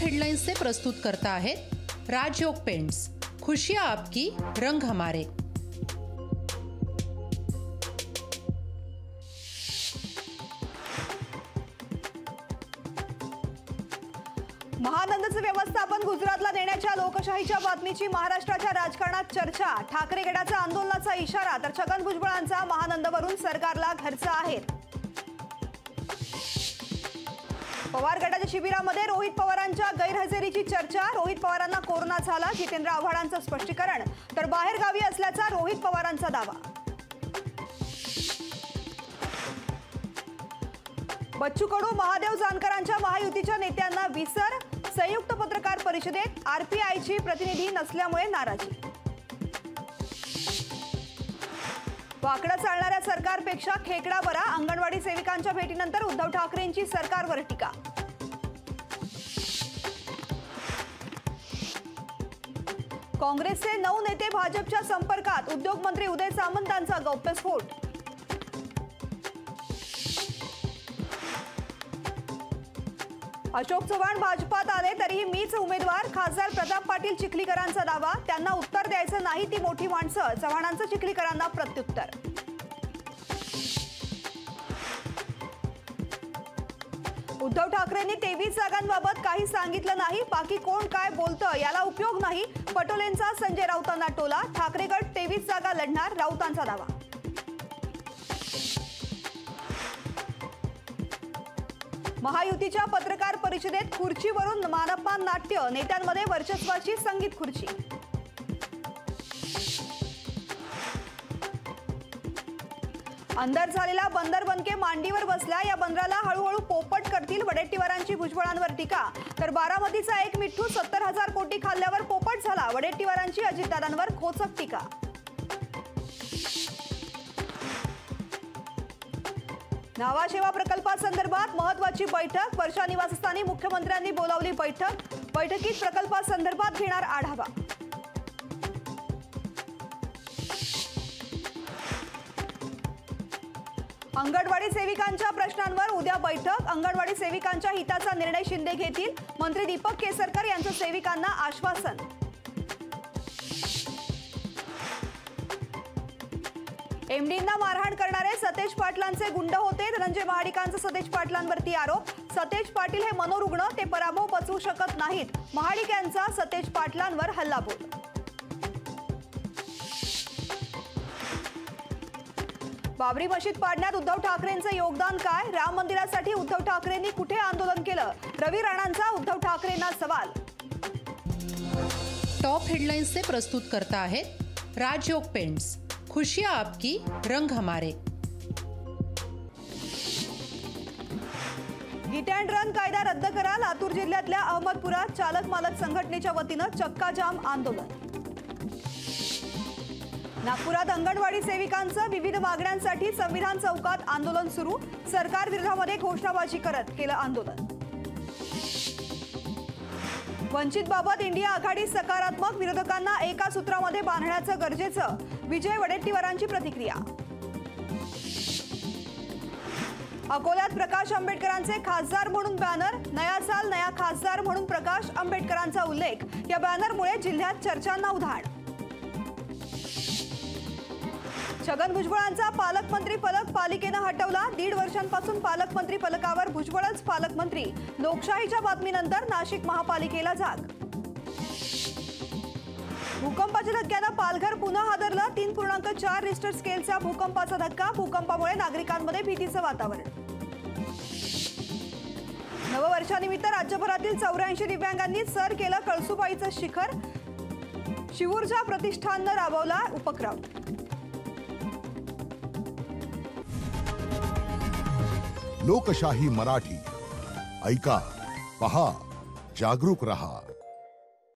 Headlines से प्रस्तुत करता है राजयोग पेंट्स। खुशियां आपकी, रंग हमारे। महानंदचं व्यवस्थापन गुजरातला देण्याच्या लोकशाहीच्या बातमीची महाराष्ट्राच्या राजकारणात चर्चा। ठाकरे गटाचा आंदोलनाचा इशारा तर छगन भुजबळांचा महानंदवरून सरकारला घरचा आहे। पवार गटाच्या शिबिरामध्ये रोहित पवारांच्या गैरहजेरीची चर्चा। रोहित पवारांना कोरोना झाला, जितेंद्र आव्हाडांचं स्पष्टीकरण तर बाहेर गावी असल्याचा रोहित पवारांचा दावा। बच्चू कडू महादेव जानकरांच्या महायुतीच्या नेत्यांना विसर। संयुक्त पत्रकार परिषदेत आरपीआयची प्रतिनिधी नसल्यामुळे नाराजी। वाकडं चालणाऱ्या सरकारपेक्षा खेकडा बरा। अंगणवाडी सेविकांच्या भेटीनंतर उद्धव ठाकरेंची सरकारवर टीका। काँग्रेसचे 9 नेते भाजपच्या संपर्कात। उद्योग मंत्री उदय सामंतांचा गौप्यस्फोट। अशोक चव्हाण भाजपात आले तरीही मीच उमेदवार। खासदार प्रताप पाटील चिखलीकरांचा दावा। त्यांना उत्तर द्यायचं नाही ती मोठी माणसं। चव्हाणांचं चिखलीकरांना प्रत्युत्तर। उद्धव ठाकरेंनी 23 जागांबाबत काही सांगितलं नाही। बाकी कोण काय बोलतं याला उपयोग नाही। पटोलेंचा संजय राऊतांना टोला। ठाकरे गट 23 जागा लढणार, राऊतांचा दावा। महायुतीच्या पत्रकार परिषदेत खुर्चीवरून मानपान नाट्य। नेत्यांमध्ये वर्चस्वाची संगीत खुर्ची। अंदर झालेला बंदर बनके मांडीवर बसला। या बंदराला हळूहळू पोपट करतील, वडेट्टीवारांची भुजबळांवर टीका। तर बारामतीचा एक मिठ्ठू 70,000 कोटी खाल्ल्यावर पोपट झाला। वडेट्टीवारांची अजितदादांवर खोचक टीका। न्हावाशेवा प्रकल्पासंदर्भात महत्त्वाची बैठक। वर्षा निवासस्थानी मुख्यमंत्र्यांनी बोलावली बैठक। बैठकीत प्रकल्पासंदर्भात घेणार आढावा। अंगणवाडी सेविकांच्या प्रश्नांवर उद्या बैठक। अंगणवाडी सेविकांच्या हिताचा निर्णय शिंदे घेतील। मंत्री दीपक केसरकर यांचं सेविकांना आश्वासन। एमडींना मारहाण करणारे सतेज पाटलांचे गुंड होते। धनंजय महाडिकांचा सतेज पाटलांवरती आरोप। सतेज पाटील हे मनोरुग्ण, ते पराभव पचवू शकत नाहीत। महाडिक यांचा सतेज पाटलांवर हल्लाबोल। बाबरी मशीद पाडण्यात उद्धव ठाकरेंचं योगदान काय? राम मंदिरासाठी उद्धव ठाकरेंनी कुठे आंदोलन केलं? रवी राणांचा उद्धव ठाकरेंना सवाल। टॉप हेडलाइन्स से प्रस्तुत करता है राजयोग पेंट्स। खुशियां आपकी, रंग हमारे। हिट अँड रन कायदा रद्द करा। लातूर जिल्ह्यातल्या अहमदपुरात चालक मालक संघटनेच्या वतीनं चक्काजाम आंदोलन। नागपुरात अंगणवाडी सेविकांचं विविध मागण्यांसाठी संविधान चौकात आंदोलन सुरू। सरकार विरोधामध्ये घोषणाबाजी करत केलं आंदोलन। वंचित बाबत इंडिया आघाडी सकारात्मक, विरोधकांना एका सूत्रामध्ये बांधण्याचं गरजेचं। विजय वडेट्टीवारांची प्रतिक्रिया। अकोल्यात प्रकाश आंबेडकरांचे खासदार म्हणून बॅनर। नया साल नया खासदार म्हणून प्रकाश आंबेडकरांचा उल्लेख। या बॅनरमुळे जिल्ह्यात चर्चांना उधाण। छगन भुजबळांचा पालकमंत्री फलक पालिकेनं हटवला। 1.5 वर्षांपासून पालकमंत्री फलकावर भुजबळच पालकमंत्री। लोकशाहीच्या बातमीनंतर नाशिक महापालिकेला जाग। भूकंपाच्या धक्क्यानं पालघर पुन्हा हादरलं। 3.4 रिश्टर स्केलचा भूकंपाचा धक्का। भूकंपामुळे नागरिकांमध्ये भीतीचं वातावरण। नववर्षानिमित्त राज्यभरातील 84 दिव्यांगांनी सर केलं कळसुबाईचं शिखर। शिवूर्जा प्रतिष्ठाननं राबवला उपक्रम। लोकशाही मराठी ऐका, पहा, जागरूक रहा।